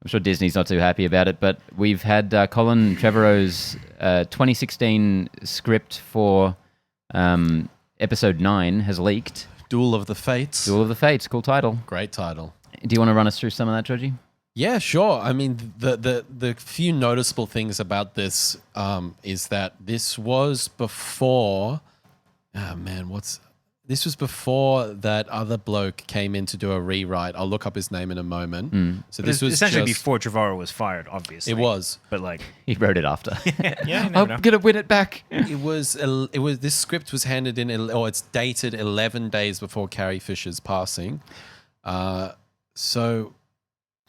I'm sure Disney's not too happy about it, but we've had Colin Trevorrow's 2016 script for episode 9 has leaked. Duel of the Fates. Duel of the Fates, cool title. Great title. Do you want to run us through some of that, Georgie? Yeah, sure. I mean, the few noticeable things about this is that this was before. This was before that other bloke came in to do a rewrite. I'll look up his name in a moment. So this was essentially before Trevorrow was fired, obviously. It was, but like he wrote it after. yeah, I'm gonna win it back. It was. This script was handed in, or it's dated 11 days before Carrie Fisher's passing. So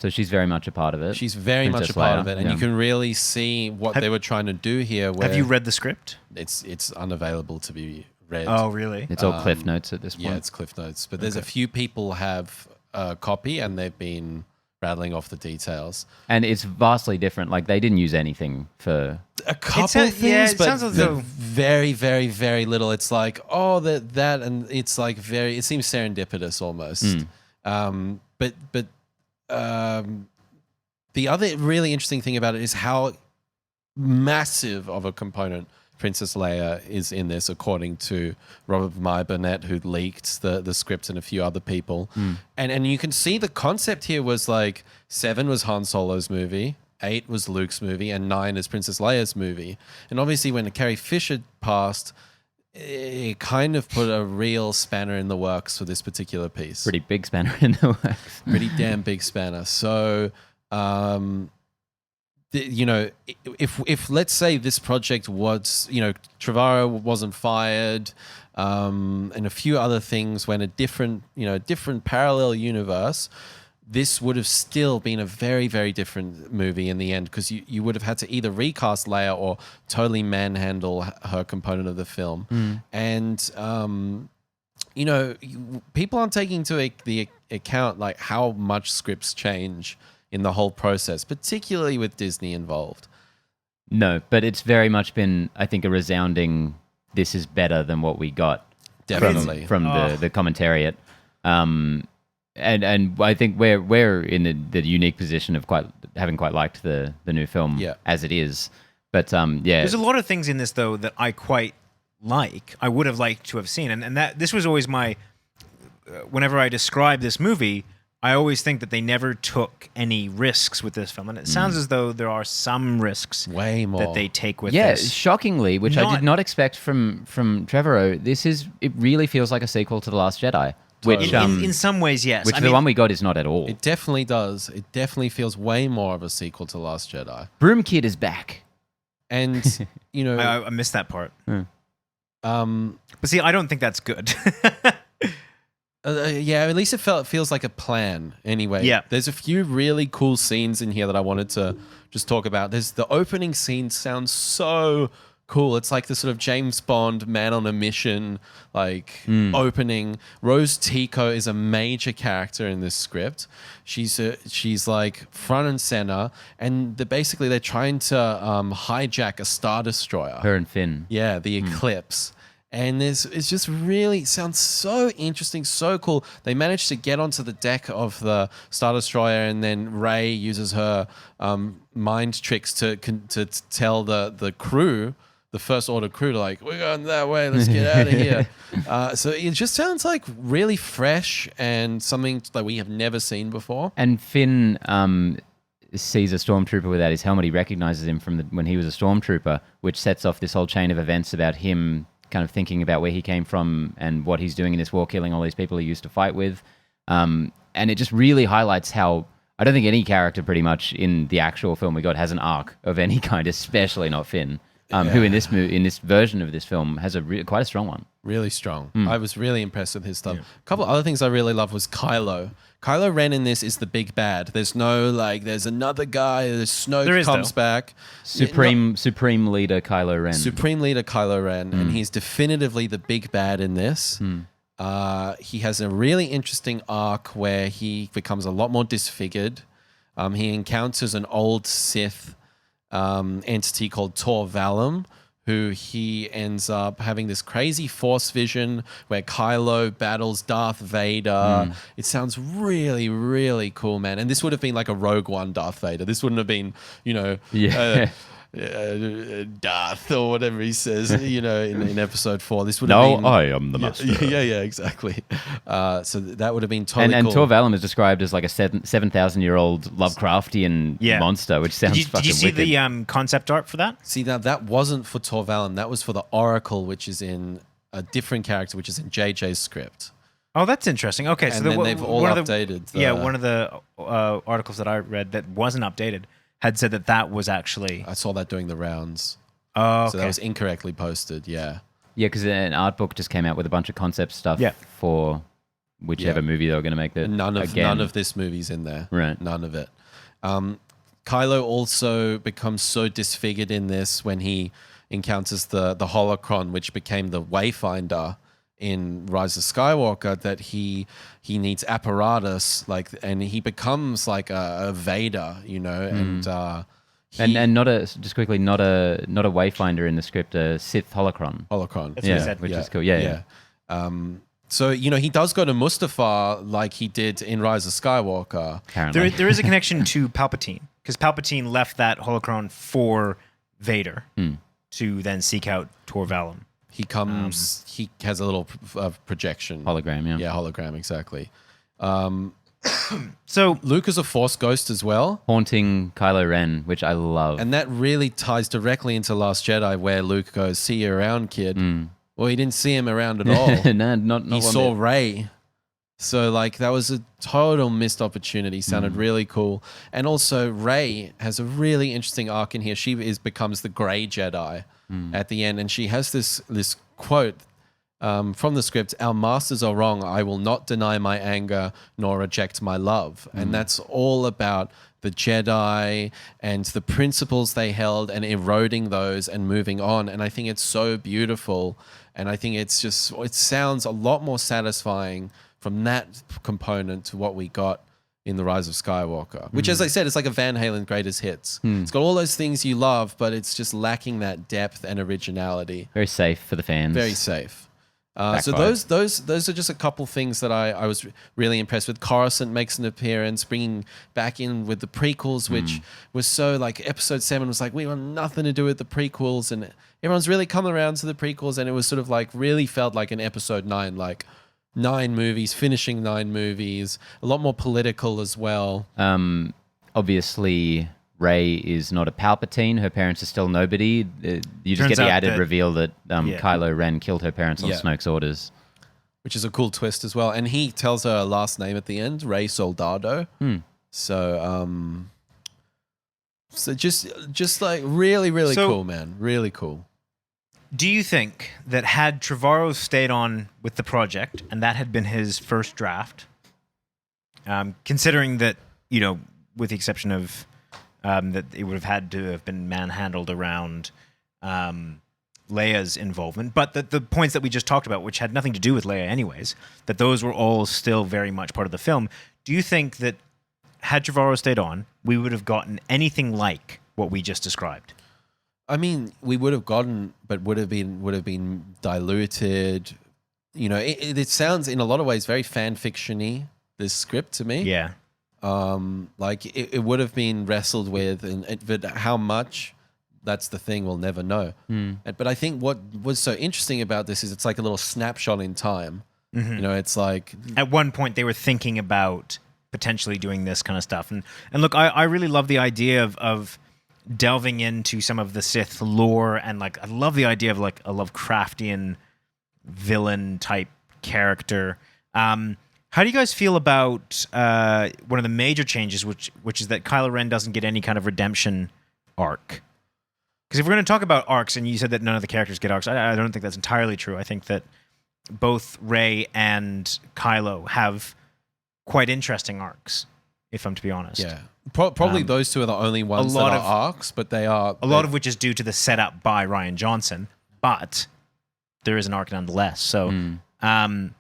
she's very much a part of it. She's very much a part of it, and you can really see what they were trying to do here. Have you read the script? It's unavailable to be read. Oh, really? It's all Cliff Notes at this point. Yeah, it's Cliff Notes. But there's a few people have a copy, and they've been rattling off the details. And it's vastly different. Like, they didn't use anything for... A couple things, it but sounds as though very, very, very little. It's like, that, and it's like it seems serendipitous almost. But the other really interesting thing about it is how massive of a component Princess Leia is in this, according to Robert Meyer Burnett, who leaked the script, and a few other people. And you can see the concept here was like 7 was Han Solo's movie, 8 was Luke's movie, and 9 is Princess Leia's movie. And obviously when Carrie Fisher passed, it kind of put a real spanner in the works for this particular piece. Pretty big spanner in the works. Pretty damn big spanner. So... if let's say this project was, Trevorrow wasn't fired, and a few other things went a different parallel universe, this would have still been a very, very different movie in the end, because you would have had to either recast Leia or totally manhandle her component of the film. And, people aren't taking into the account like how much scripts change in the whole process, particularly with Disney involved. No, but it's very much been, I think, a resounding, this is better than what we got. Definitely. From the commentariat. And I think we're in the unique position of having quite liked the new film as it is. But there's a lot of things in this though that I quite like. I would have liked to have seen, and that this was always my. Whenever I describe this movie, I always think that they never took any risks with this film, and it sounds as though there are some risks, way more, that they take with this. Yeah, shockingly, which I did not expect from Trevorrow. It really feels like a sequel to The Last Jedi. Which, in some ways, yes. Which the one we got is not at all. It definitely does. It definitely feels way more of a sequel to Last Jedi. Broom Kid is back. And, I missed that part. But see, I don't think that's good. At least it feels like a plan anyway. Yeah. There's a few really cool scenes in here that I wanted to just talk about. There's the opening scene sounds so cool. It's like the sort of James Bond man on a mission opening. Rose Tico is a major character in this script. She's like front and center, and they're trying to hijack a Star Destroyer. Her and Finn. Yeah, the Eclipse. And it's just really sounds so interesting, so cool. They managed to get onto the deck of the Star Destroyer, and then Rey uses her mind tricks to tell the crew, the First Order crew, to we're going that way, let's get out of here. So it just sounds like really fresh and something that we have never seen before. And Finn sees a stormtrooper without his helmet. He recognizes him from when he was a stormtrooper, which sets off this whole chain of events about him kind of thinking about where he came from and what he's doing in this war, killing all these people he used to fight with. And it just really highlights how I don't think any character pretty much in the actual film we got has an arc of any kind, especially not Finn, who in this version of this film has quite a strong one. Really strong. I was really impressed with his stuff. A couple other things I really love was Kylo. Kylo Ren in this is the big bad. There's no there's another guy. There's Snoke comes back. Supreme Leader Kylo Ren. Supreme Leader Kylo Ren, and he's definitively the big bad in this. He has a really interesting arc where he becomes a lot more disfigured. He encounters an old Sith entity called Tor Valum, who he ends up having this crazy Force vision where Kylo battles Darth Vader. It sounds really, really cool, man. And this would have been like a Rogue One Darth Vader. This wouldn't have been, Darth or whatever he says, in episode 4. This would have been... I am the master. Yeah, exactly. So that would have been totally and cool. Tor Valum is described as like a 7,000-year-old Lovecraftian monster, which sounds Did you see wicked. the concept art for that? See, now that wasn't for Tor Valum. That was for the Oracle, which is in a different character, which is in JJ's script. Oh, that's interesting. Okay, And so then they've all updated. One of the articles that I read that wasn't updated had said that was actually... I saw that doing the rounds. Oh, okay. So that was incorrectly posted, yeah. Yeah, because an art book just came out with a bunch of concept stuff for whichever movie they were going to make. That None of this movie's in there. Right. None of it. Kylo also becomes so disfigured in this when he encounters the holocron, which became the Wayfinder in Rise of Skywalker, that he needs apparatus, and he becomes like a Vader, and and not a Wayfinder in the script, a Sith holocron. holocron. That's what he said. Which is cool. Yeah. So he does go to Mustafar like he did in Rise of Skywalker. Apparently. There is a connection to Palpatine, because Palpatine left that holocron for Vader to then seek out Tor Valum. He comes. He has a little projection hologram. Yeah. Yeah, hologram, exactly. So Luke is a Force ghost as well, Haunting Kylo Ren, which I love. and that really ties directly into Last Jedi, where Luke goes, "See you around, kid." Well, he didn't see him around at all. No, not He one saw bit. Rey. So that was a total missed opportunity. Sounded really cool. And also Rey has a really interesting arc in here. She becomes the Grey Jedi at the end, and she has this quote from the script: "Our masters are wrong. I will not deny my anger nor reject my love." And that's all about the Jedi and the principles they held and eroding those and moving on. And I think it's so beautiful. And I think it sounds a lot more satisfying from that component to what we got in The Rise of Skywalker, which, as I said, it's like a Van Halen greatest hits. It's got all those things you love, but it's just lacking that depth and originality. Very safe for the fans. Very safe. So Backfired. those are just a couple things that I was really impressed with. Coruscant makes an appearance, bringing back in with the prequels, which was so Episode 7 was we want nothing to do with the prequels, and everyone's really come around to the prequels, and it was sort of really felt like an Episode 9, 9 movies, finishing 9 movies, a lot more political as well. Obviously, Rey is not a Palpatine. Her parents are still nobody. You just Turns get the out added that- reveal that Kylo Ren killed her parents on Yeah. Snoke's orders. Which is a cool twist as well. And he tells her last name at the end, Rey Soldado. So, just really, really So- cool, man. Really cool. do you think that had Trevorrow stayed on with the project and that had been his first draft, considering that, with the exception of that it would have had to have been manhandled around Leia's involvement, but the points that we just talked about, which had nothing to do with Leia anyways, that those were all still very much part of the film. Do you think that had Trevorrow stayed on, we would have gotten anything like what we just described? I mean, we would have gotten, but would have been diluted. It sounds in a lot of ways very fan fiction-y, this script to me. Yeah. It would have been wrestled with, but how much, that's the thing we'll never know. But I think what was so interesting about this is it's like a little snapshot in time. It's like At one point, they were thinking about potentially doing this kind of stuff. And look, I really love the idea of delving into some of the Sith lore, and I love the idea of a Lovecraftian villain type character. How do you guys feel about one of the major changes, which is that Kylo Ren doesn't get any kind of redemption arc? Because if we're going to talk about arcs, and you said that none of the characters get arcs, I don't think that's entirely true. I think that both Rey and Kylo have quite interesting arcs, if I'm to be honest. yeah, probably those two are the only ones that are arcs, but they are A lot of which is due to the setup by Rian Johnson, but there is an arc nonetheless. So, would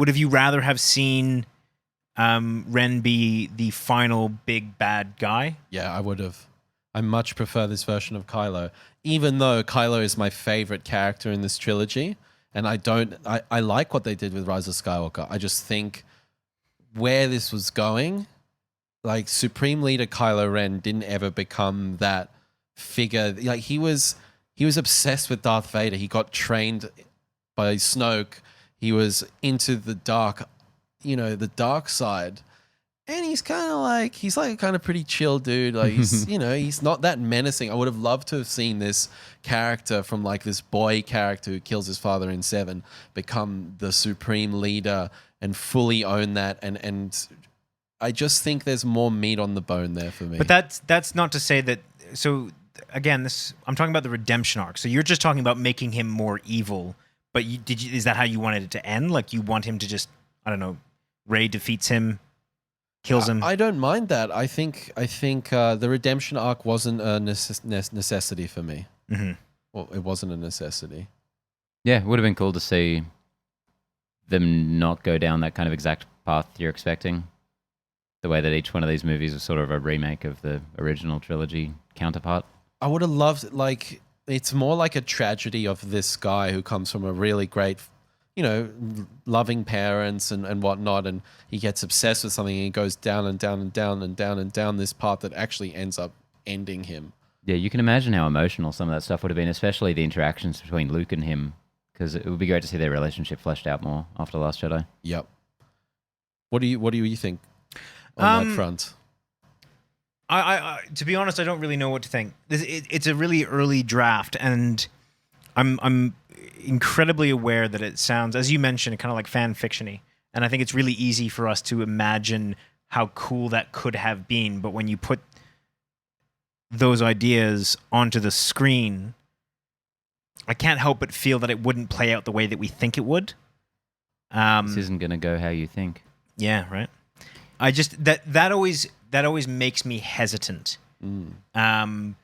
have you rather have seen Ren be the final big bad guy? Yeah, I would have. I much prefer this version of Kylo, even though Kylo is my favorite character in this trilogy. And I like what they did with Rise of Skywalker. I just think where this was going, like Supreme Leader Kylo Ren didn't ever become that figure. Like he was obsessed with Darth Vader. He got trained by Snoke. He was into the dark, the dark side. And he's like a kind of pretty chill dude. Like he's not that menacing. I would have loved to have seen this character from like this boy character who kills his father in 7 become the supreme leader and fully own that. And I just think there's more meat on the bone there for me. But that's not to say that. So again, I'm talking about the redemption arc. So you're just talking about making him more evil. But is that how you wanted it to end? Like you want him to just, I don't know, Rey defeats him, kills him? I don't mind that. I think the redemption arc wasn't a necessity for me. Mm-hmm. Well, it wasn't a necessity. Yeah, it would have been cool to see them not go down that kind of exact path you're expecting. The way that each one of these movies was sort of a remake of the original trilogy counterpart. I would have loved, like, it's more like a tragedy of this guy who comes from a really great, loving parents and whatnot, and he gets obsessed with something and he goes down and down and down and down and down this path that actually ends up ending him. Yeah, you can imagine how emotional some of that stuff would have been, especially the interactions between Luke and him, because it would be great to see their relationship fleshed out more after Last Jedi. Yep. What do you think on that front? I to be honest, I don't really know what to think. It's a really early draft, and I'm incredibly aware that it sounds, as you mentioned, kind of like fan fiction-y. And I think it's really easy for us to imagine how cool that could have been. But when you put those ideas onto the screen, I can't help but feel that it wouldn't play out the way that we think it would. This isn't going to go how you think. Yeah, right. I just that always makes me hesitant. And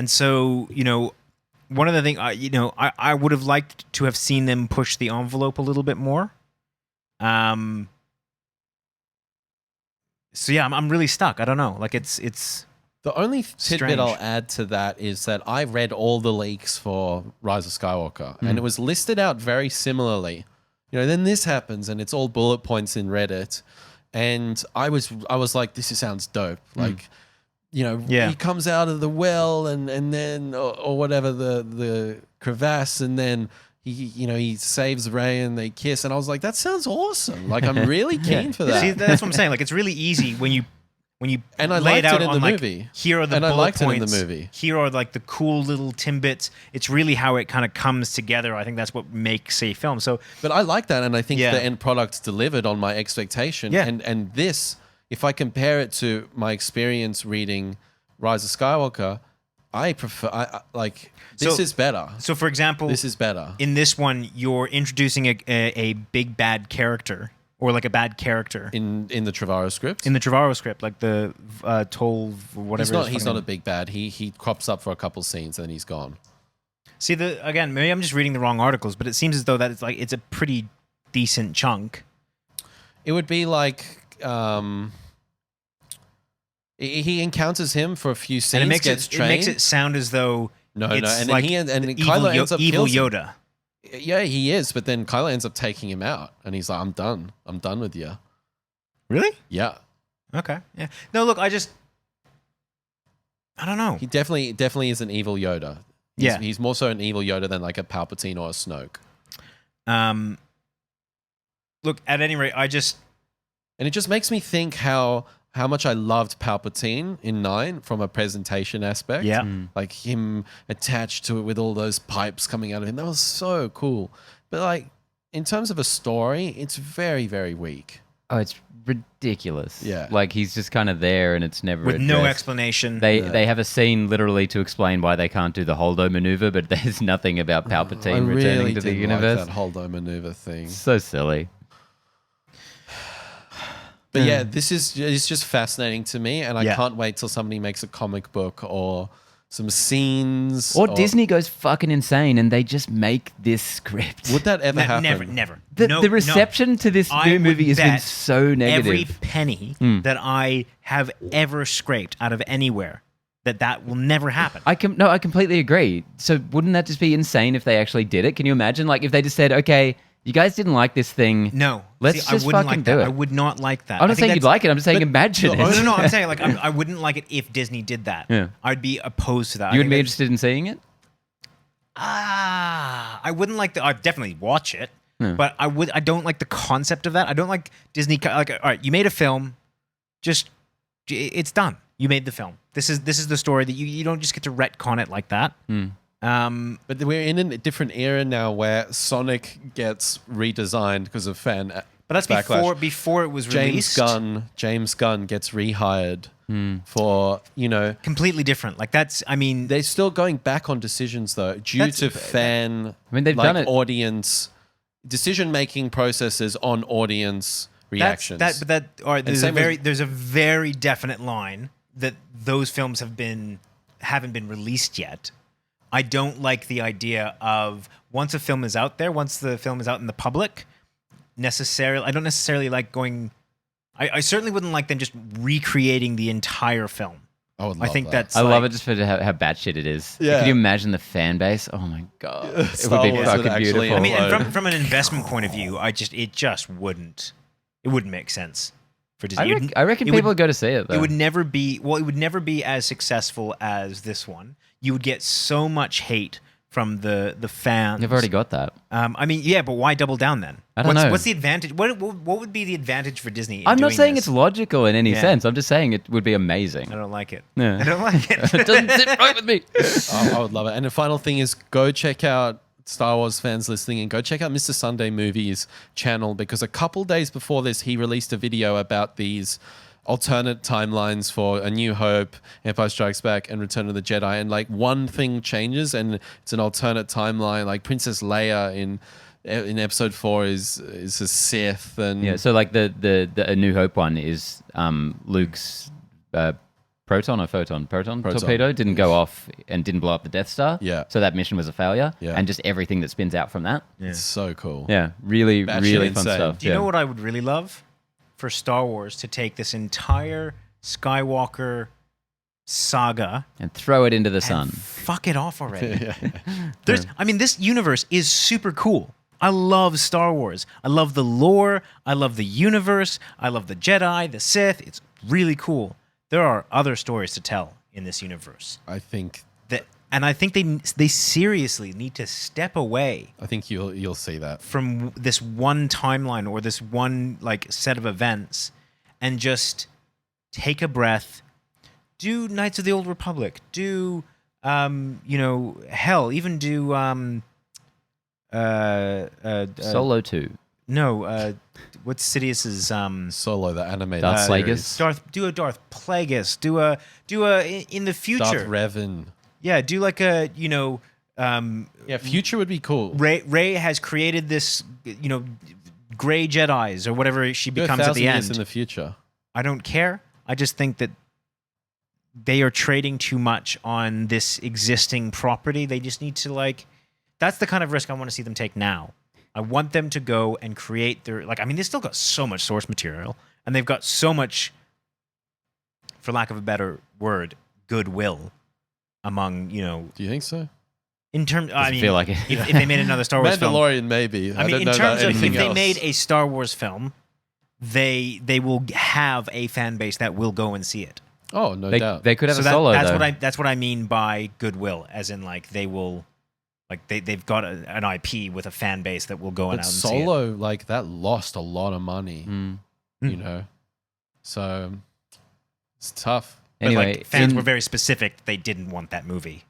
so, one of the things I would have liked to have seen them push the envelope a little bit more. So yeah, I'm really stuck. I don't know. Like it's the only tidbit strange. I'll add to that is that I read all the leaks for Rise of Skywalker, and it was listed out very similarly. Then this happens, and it's all bullet points in Reddit. And I was like, this sounds dope. Like, he comes out of the well and then or whatever the crevasse, and then he saves Rey and they kiss, and I was like, that sounds awesome. Like, I'm really keen for that. See, that's what I'm saying. Like, it's really easy when you and I lay liked it out it in on, the like, movie. Here are the and I bullet liked points. it in the movie. Here are like the cool little timbits. It's really how it kind of comes together. I think that's what makes a film. So, but I like that, and I think the end product delivered on my expectation. Yeah. And this, if I compare it to my experience reading Rise of Skywalker, I prefer. This is better. So, for example, this is better. In this one, you're introducing a big bad character. Or like a bad character in the Trevorrow script. In the Trevorrow script, like the Toll whatever. He's not a big bad. He crops up for a couple scenes and then he's gone. See, again, maybe I'm just reading the wrong articles, but it seems as though that it's a pretty decent chunk. It would be like he encounters him for a few scenes. And it makes it sound as though it's and like Kylo ends up evil kills him. Yoda. Yeah, he is, but then Kylo ends up taking him out, and he's like, "I'm done. I'm done with you." Really? Yeah. Okay. Yeah. No, look, I don't know. He definitely is an evil Yoda. He's more so an evil Yoda than like a Palpatine or a Snoke. Look, at any rate, and it just makes me think how much I loved Palpatine in 9 from a presentation aspect. Yeah. Like him attached to it with all those pipes coming out of him. That was so cool. But like in terms of a story, it's very, very weak. Oh, it's ridiculous. Yeah. Like he's just kind of there and it's never with no addressed. explanation. They have a scene literally to explain why they can't do the Holdo maneuver, but there's nothing about Palpatine returning to the universe. Like that Holdo maneuver thing. So silly. But yeah, it's just fascinating to me, and I can't wait till somebody makes a comic book or some scenes. Or Disney goes fucking insane and they just make this script. Would that ever happen? Never. The reception to this new movie has been so negative. Every penny that I have ever scraped out of anywhere that will never happen. I completely agree. So wouldn't that just be insane if they actually did it? Can you imagine, like, if they just said, "Okay, you guys didn't like this thing. No, let's See, just I wouldn't fucking like that. do it." I would not like that. I'm I not think saying you'd that's- like it. I'm just saying imagine it. No, I'm saying like I wouldn't like it if Disney did that. Yeah. I'd be opposed to that. You wouldn't be interested in seeing it? I wouldn't like the. I'd definitely watch it, but I don't like the concept of that. I don't like Disney. Like, all right, you made a film, just it's done. You made the film. This is the story that you don't just get to retcon it like that. But we're in a different era now where Sonic gets redesigned because of fan. But that's backlash. before it was released. James Gunn gets rehired for Completely different. Like that's. I mean, they're still going back on decisions though due to fan. I mean, they've done it. Audience decision making processes on audience reactions. There's a very definite line that those films haven't been released yet. I don't like the idea of once a film is out there, once the film is out in the public, I don't necessarily like going. I certainly wouldn't like them just recreating the entire film. I would love I think that. that's. I like, love it just for how batshit it is. Yeah. Could you imagine the fan base? Oh my god, it Star would be Wars fucking would actually- beautiful. I mean, Although- and from an investment point of view, it just wouldn't. It wouldn't make sense for Disney. I reckon people would go to see it though. It would never be as successful as this one. You would get so much hate from the fans. You've already got that. I mean, yeah, but why double down then? I don't know. What's the advantage? What would be the advantage for Disney? In I'm not doing saying this? it's logical in any Yeah. sense. I'm just saying it would be amazing. I don't like it. Yeah. I don't like it. It doesn't sit right with me. I would love it. And the final thing is go check out Star Wars fans listening and go check out Mr. Sunday Movies channel because a couple days before this, he released a video about these alternate timelines for A New Hope, Empire Strikes Back, and Return of the Jedi. And like one thing changes and it's an alternate timeline. Like Princess Leia in episode 4 is a Sith. And Yeah, so like the A New Hope one is Luke's proton torpedo didn't go off and didn't blow up the Death Star. Yeah. So that mission was a failure. Yeah. And just everything that spins out from that. it's so cool. Yeah, really, Batshit really fun insane. stuff. Do you know what I would really love? For Star Wars to take this entire Skywalker saga And throw it into the sun. and fuck it off already. This universe is super cool. I love Star Wars. I love the lore. I love the universe. I love the Jedi, the Sith. It's really cool. There are other stories to tell in this universe. I think I think they seriously need to step away you'll see that. from this one timeline or this one like set of events and just take a breath. Do Knights of the Old Republic. Do hell, even do Solo 2. no, what's Sidious's Solo, the animated Darth series. Plagueis? do a Darth Plagueis. Do a in the future. Darth Revan. Yeah, do like a Yeah, future would be cool. Rey has created this gray Jedis or whatever she Do becomes at 1,000 the years end. in the future. I don't care. I just think that they are trading too much on this existing property. They just need to that's the kind of risk I want to see them take now. I want them to go and create their they still got so much source material and they've got so much, for lack of a better word, goodwill among, Do you think so? in terms, Doesn't feel like it. if they made another Star Wars film. Mandalorian, maybe. I mean, don't in know about terms of if anything they else. made a Star Wars film, they will have a fan base that will go and see it. Oh, no doubt. They could have So a solo that's though. that's what I mean by goodwill, as in they will, they've got an IP with a fan base that will go But out and see it. Solo, that lost a lot of money, So it's tough. But Anyway, fans in- were very specific; they didn't want that movie.